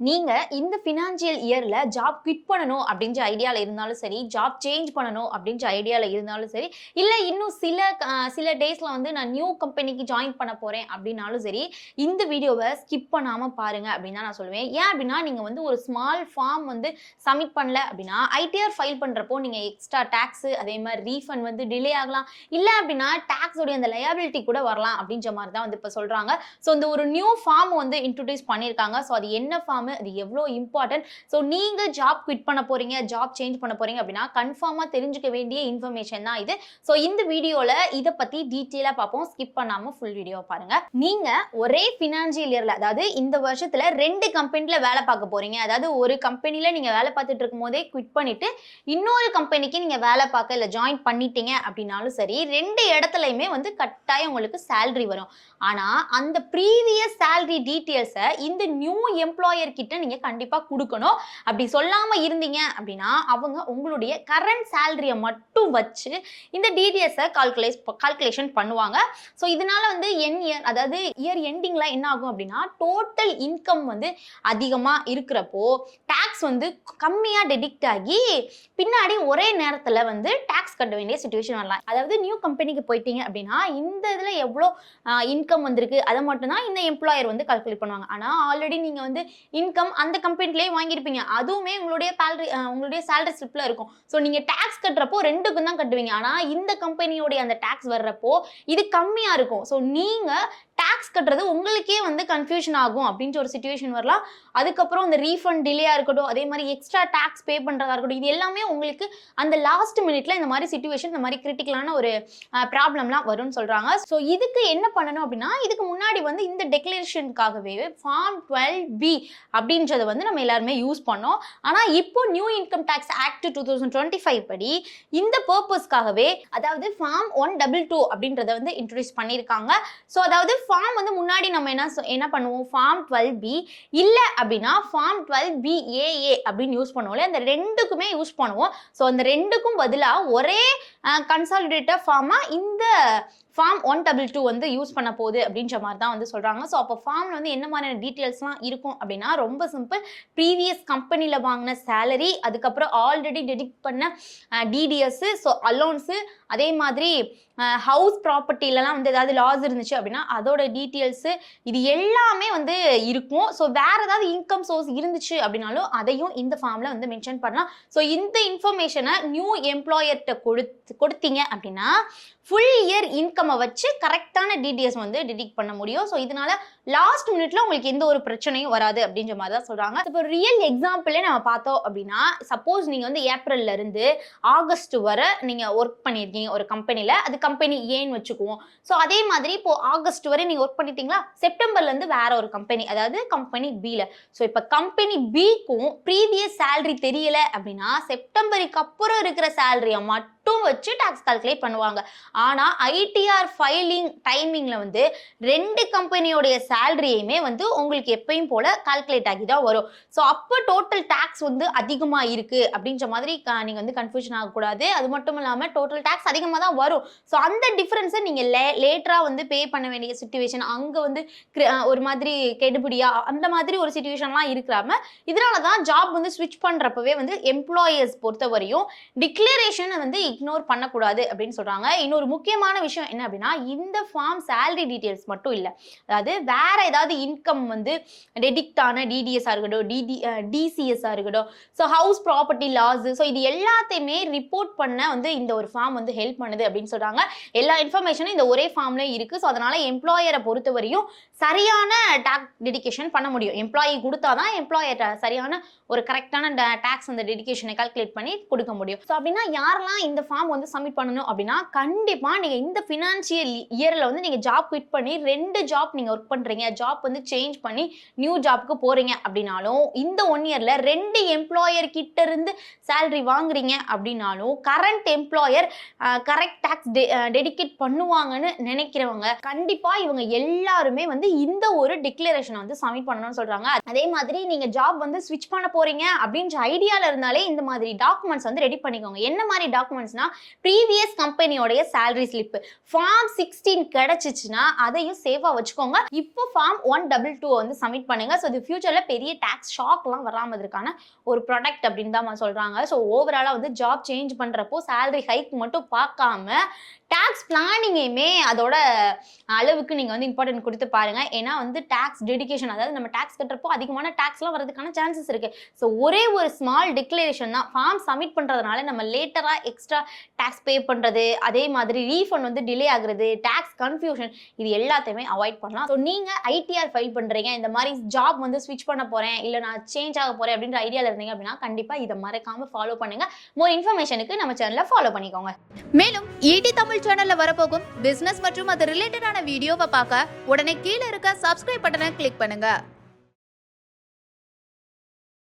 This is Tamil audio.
நீங்க இந்த ஃபினான்ஷியல் இயர்ல ஜாப் குவிட் பண்ணணும் அப்படின்ற ஐடியால இருந்தாலும் சரி, ஜாப் சேஞ்ச் பண்ணணும் அப்படின்ற ஐடியால இருந்தாலும் சரி, இல்ல இன்னும் சில டேஸ்ல வந்து நான் நியூ கம்பெனிக்கு ஜாயின் பண்ண போறேன் அப்படின்னாலும் சரி, இந்த வீடியோவை ஸ்கிப் பண்ணாம பாருங்க அப்படின்னு தான் நான் சொல்லுவேன். ஏன் அப்படின்னா நீங்க வந்து ஒரு ஸ்மால் ஃபார்ம் வந்து சப்மிட் பண்ணல அப்படின்னா ஐடிஆர் ஃபைல் பண்றப்போ நீங்க எக்ஸ்ட்ரா டாக்ஸ் அதே மாதிரி ரீஃபண்ட் வந்து டிலே ஆகலாம். இல்ல அப்படின்னா டாக்ஸோட அந்த லயபிலிட்டி கூட வரலாம் அப்படின்ற மாதிரி தான் வந்து இப்ப சொல்றாங்க. ஸோ இந்த ஒரு நியூ ஃபார்ம் வந்து இன்ட்ரோடியூஸ் பண்ணியிருக்காங்க. ஸோ அது என்ன ஃபார்ம், அது எவ்வளோ இம்பார்ட்டன்ட், ஸோ நீங்க ஜாப் குவிட் பண்ண போறீங்க, ஜாப் சேஞ்ச் பண்ண போறீங்க அப்படின்னா கன்ஃபார்மா தெரிஞ்சுக்க வேண்டிய இன்ஃபர்மேஷன் தான் இது. ஸோ இந்த வீடியோல இதை பத்தி டீட்டெயிலா பார்ப்போம். ஸ்கிப் பண்ணாம ஃபுல் வீடியோ பாருங்க. நீங்க ஒரே ஃபினான்ஷியல் இயர்ல, அதாவது இந்த வருஷத்துல 2 கம்பெனில வேலை பார்க்க போறீங்க. அதாவது ஒரு கம்பெனில நீங்க வேலை பார்த்துட்டு இருக்கும் போதே குவிட் பண்ணிட்டு இன்னொரு கம்பெனிக்கு நீங்க வேலை பார்க்க இல்ல ஜாயின் பண்ணிட்டீங்க அப்படின்னாலும் சரி, 2 இடத்துலயுமே வந்து கட்டாயம் உங்களுக்கு சேலரி வரும். ஆனா அந்த ப்ரீவியஸ் சேலரி டீடைல்ஸை இந்த நியூ எம்ப்ளாயர் கிட்ட நீங்க கண்டிப்பா கொடுக்கணும். அப்படி சொல்லாம இருந்தீங்க அப்படின்னா அவங்க உங்களுடைய கரண்ட் சேலரியை மட்டும் வச்சு இந்த டீடைல்ஸை கால்குலேஷன் பண்ணுவாங்க. ஸோ இதனால வந்து அதாவது இயர் எண்டிங்ல என்ன ஆகும் அப்படின்னா டோட்டல் இன்கம் வந்து அதிகமா இருக்கிறப்போ டாக்ஸ் வந்து கம்மியா டெடிக்ட் ஆகி பின்னாடி ஒரே நேரத்துல வந்து டாக்ஸ் கட்ட வேண்டிய சிச்சுவேஷன் வரலாம். அதாவது நியூ கம்பெனிக்கு போயிட்டீங்க அப்படின்னா இந்த இதுல எவ்வளோ இன்கம் வந்திருக்கு அதை மட்டும் தான் இந்த எம்ப்ளாயர் வந்து கால்குலேட் பண்ணுவாங்க. ஆனா ஆல்ரெடி நீங்க வந்து இன்கம் அந்த கம்பெனிலேயே வாங்கியிருப்பீங்க, அதுவுமே உங்களுடைய சேலரி ஸ்லிப்ல இருக்கும். ஸோ நீங்க டாக்ஸ் கட்டுறப்போ 2க்கும் தான் கட்டுவீங்க. ஆனா இந்த கம்பெனியோடைய அந்த டாக்ஸ் வர்றப்போ இது கம்மியா இருக்கும். ஸோ நீங்க டாக்ஸ் கட்டுறது உங்களுக்கே வந்து கன்ஃபியூஷன் ஆகும் அப்படின்ற ஒரு சிச்சுவேஷன் வரலாம். அதுக்கப்புறம் இந்த ரீஃபண்ட் டிலேயா இருக்கட்டும், அதே மாதிரி எக்ஸ்ட்ரா டாக்ஸ் பே பண்றதா இருக்கட்டும், இது எல்லாமே உங்களுக்கு அந்த லாஸ்ட் மினிட்ல இந்த மாதிரி சிச்சுவேஷன், இந்த மாதிரி கிரிட்டிக்கலான ஒரு ப்ராப்ளம்லாம் வரும்னு சொல்றாங்க. ஸோ இதுக்கு என்ன பண்ணணும் அப்படின்னா, இதுக்கு முன்னாடி வந்து இந்த டெக்ளரேஷனுக்காகவே ஃபார்ம் 12B அப்படின்றத வந்து நம்ம எல்லாருமே யூஸ் பண்ணோம். ஆனா இப்போ நியூ இன்கம் டேக்ஸ் ஆக்ட் 2025 படி இந்த பர்பஸ்க்காகவே அதாவது ஃபார்ம் 122 அப்படின்றத வந்து இன்ட்ரோடியூஸ் பண்ணியிருக்காங்க. ஸோ அதாவது ஃபார்ம் வந்து முன்னாடி நம்ம என்ன பண்ணுவோம், ஃபார்ம் 12B இல்ல அப்படின்னா ஃபார்ம் 12BAA அப்படின்னு யூஸ் பண்ணுவோம். அந்த 2க்குமே யூஸ் பண்ணுவோம். ஸோ அந்த 2க்கும் பதிலா ஒரே கன்சாலிடேட்டட் ஃபார்மா இந்த ஃபார்ம் 122 வந்து யூஸ் பண்ண போகுது அப்படின்ற மாதிரி தான் வந்து சொல்றாங்க. ஸோ அப்போ ஃபார்ம்ல வந்து என்ன மாதிரியான டீட்டெயில்ஸ்லாம் இருக்கும் அப்படின்னா ரொம்ப சிம்பிள். ப்ரீவியஸ் கம்பெனியில் வாங்கின சேலரி, அதுக்கப்புறம் ஆல்ரெடி டெடிக்ட் பண்ண டிடிஎஸ், ஸோ அலோன்ஸு, அதே மாதிரி ஹவுஸ் ப்ராப்பர்ட்டிலலாம் வந்து ஏதாவது லாஸ் இருந்துச்சு அப்படின்னா அதோட டீட்டெயில்ஸு, இது எல்லாமே வந்து இருக்கும். ஸோ வேற ஏதாவது இன்கம் சோர்ஸ் இருந்துச்சு அப்படின்னாலும் அதையும் இந்த ஃபார்ம்ல வந்து மென்ஷன் பண்ணலாம். ஸோ இந்த இன்ஃபர்மேஷனை நியூ எம்ப்ளாயர்கிட்ட கொடுத்தீங்க அப்படின்னா ஃபுல் இயர் இன்கம்மை வச்சு கரெக்டான டீடைல்ஸ் வந்து டிடெக்ட் பண்ண முடியும். ஸோ இதனால லாஸ்ட் மினிட்ல உங்களுக்கு எந்த ஒரு பிரச்சனையும் வராது அப்படின்ற மாதிரி தான் சொல்றாங்க. இப்போ ரியல் எக்ஸாம்பிளே நம்ம பார்த்தோம் அப்படின்னா, சப்போஸ் நீங்க வந்து ஏப்ரல்ல இருந்து ஆகஸ்ட் வரை நீங்க ஒர்க் பண்ணியிருக்கீங்க ஒரு கம்பெனில, அது கம்பெனி ஏன்னு வச்சுக்குவோம். ஸோ அதே மாதிரி இப்போ ஆகஸ்ட் வரை நீங்க ஒர்க் பண்ணிட்டீங்களா, செப்டம்பர்ல இருந்து வேற ஒரு கம்பெனி, அதாவது கம்பெனி பில. ஸோ இப்போ கம்பெனி பிக்கும் ப்ரீவியஸ் சேலரி தெரியல அப்படின்னா செப்டம்பருக்கு அப்புறம் இருக்கிற சேலரியை மட்டும் வச்சு டாக்ஸ் கால்குலேட் பண்ணுவாங்க. ஆனா ஐடிஆர் ஃபைலிங் டைமிங்ல வந்து 2 கம்பெனியோடைய சேலரியுமே வந்து உங்களுக்கு எப்பயும் போல கால்குலேட் ஆகி தான் வரும். ஸோ அப்போ டோட்டல் டாக்ஸ் வந்து அதிகமா இருக்கு அப்படின்ற மாதிரி நீங்க வந்து கன்ஃபியூஷன் ஆகக்கூடாது. அது மட்டும் இல்லாம டோட்டல் டாக்ஸ் அதிகமாக தான் வரும். ஸோ அந்த டிஃபரன்ஸை நீங்க லேட்டரா வந்து பே பண்ண வேண்டிய சிச்சுவேஷன், அங்க வந்து ஒரு மாதிரி கெடுபிடியா அந்த மாதிரி ஒரு சிச்சுவேஷன்லாம் இருக்கிறாம, இதனால தான் ஜாப் வந்து ஸ்விட்ச் பண்றப்பவே வந்து எம்ப்ளாயர்ஸ் பொறுத்தவரையும் டிக்ளரேஷன் வந்து இக்னோர் பண்ணக்கூடாது அப்படின்னு சொல்றாங்க. இன்னொரு முக்கியமான விஷயம் என்ன அப்படின்னா, இந்த ஃபார்ம் சேலரி டீடைல்ஸ் மட்டும் இல்லை, அதாவது வேற ஏதாவது இன்கம் வந்து டெடிக்ட் ஆன டிடிஎஸ்ஸாக இருக்கட்டும், டிசிஎஸ்ஸாக இருக்கட்டும், so house property loss, so இது எல்லாத்தையுமே ரிப்போர்ட் பண்ண வந்து இந்த ஒரு ஃபார்ம் வந்து ஹெல்ப் பண்ணுது அப்படின்னு சொல்றாங்க. எல்லா இன்ஃபர்மேஷனும் இந்த ஒரே ஃபார்ம்ல இருக்கு. ஸோ அதனால எம்ப்ளாயரை பொறுத்தவரையும் சரியான டாக்ஸ் டெடிகேஷன் பண்ண முடியும். எம்ப்ளாயி கொடுத்தாதான் எம்ப்ளாயர் சரியான ஒரு கரெக்டான டாக்ஸ் அந்த டெடிகேஷனை கால்குலேட் பண்ணி கொடுக்க முடியும். ஸோ அப்படின்னா யாரெல்லாம் இந்த ஃபார்ம் வந்து சப்மிட் பண்ணணும் அப்படின்னா, கண்டிப்பா நீங்க இந்த ஃபினான்ஷியல் இயர்ல வந்து நீங்க ஜாப் குவிட் பண்ணி 2 ஜாப் நீங்க ஒர்க் பண்றீங்க, ஜாப் வந்து சேஞ்ச் பண்ணி நியூ ஜாப்க்கு போறீங்க அப்படின்னாலும், இந்த 1 இயர்ல 2 எம்ப்ளாயர் கிட்ட இருந்து சேலரி வாங்குறீங்க அப்படின்னாலும் current employer correct tax dedicate பண்ணுவாங்கன்னு நினைக்கிறவங்க கண்டிப்பா இவங்க எல்லாருமே வந்து இந்த ஒரு டிக்ளரேஷனை வந்து சப்மிட் பண்ணணும்னு சொல்றாங்க. அதே மாதிரி நீங்க ஜாப் வந்து ஸ்விட்ச் பண்ண போறீங்க அப்படின்ற ஐடியால இருந்தாலே இந்த மாதிரி டாக்குமெண்ட்ஸ் வந்து ரெடி பண்ணிக்கோங்க. என்ன மாதிரி டாக்குமெண்ட்ஸ் டாக்குமெண்ட்ஸ்னா ப்ரீவியஸ் கம்பெனியோடைய சேலரி ஸ்லிப். ஃபார்ம் 16 கிடைச்சிச்சுன்னா அதையும் சேஃபா வச்சுக்கோங்க. இப்போ ஃபார்ம் 122 வந்து சப்மிட் பண்ணுங்க. ஸோ இது ஃபியூச்சர்ல பெரிய டாக்ஸ் ஷாக்லாம் வராமல் இருக்கான ஒரு ப்ராடக்ட் அப்படின்னு தான் சொல்றாங்க. ஸோ ஓவராலா வந்து ஜாப் சேஞ்ச் பண்றப்போ சேலரி ஹைக் மட்டும் பார்க்காம டாக்ஸ் பிளானிங்கையுமே அதோட அளவுக்கு நீங்க வந்து இம்பார்ட்டன்ட் கொடுத்து பாருங்க. ஏன்னா வந்து டாக்ஸ் டெடிகேஷன், அதாவது நம்ம டாக்ஸ் கட்டுறப்போ அதிகமான டாக்ஸ்லாம் வரதுக்கான சான்சஸ் இருக்கு. ஸோ ஒரே ஒரு ஸ்மால் டிக்ளரேஷன் தான் ஃபார்ம் சப்மிட் பண்றதுனால நம்ம லேட்டரா எக்ஸ்ட்ரா டாக்ஸ் பே பண்றது, அதே மாதிரி ரீஃபண்ட் வந்து டிலே ஆகுறது, டாக்ஸ் கன்ஃபியூஷன், இது எல்லாத்தையுமே அவாய்ட் பண்ணலாம். ஸோ நீங்க ஐடிஆர் ஃபைல் பண்றீங்க, இந்த மாதிரி ஜாப் வந்து ஸ்விட்ச் பண்ண போறேன், இல்ல நான் சேஞ்ச் ஆக போறேன் அப்படின்ற ஐடியால இருந்தீங்க அப்படின்னா கண்டிப்பா இதை மறக்காம ஃபாலோ பண்ணுங்க. மோர் இன்ஃபர்மேஷனுக்கு நம்ம சேனலை ஃபாலோ பண்ணிக்கோங்க. மேலும் ஈடி தமிழ் சேனல்ல வரப்போகும் பிசினஸ் மற்றும் அது ரிலேட்டடான வீடியோவை பார்க்க உடனே கீழே இருக்க சப்ஸ்கிரைப் பட்டனை கிளிக் பண்ணுங்க.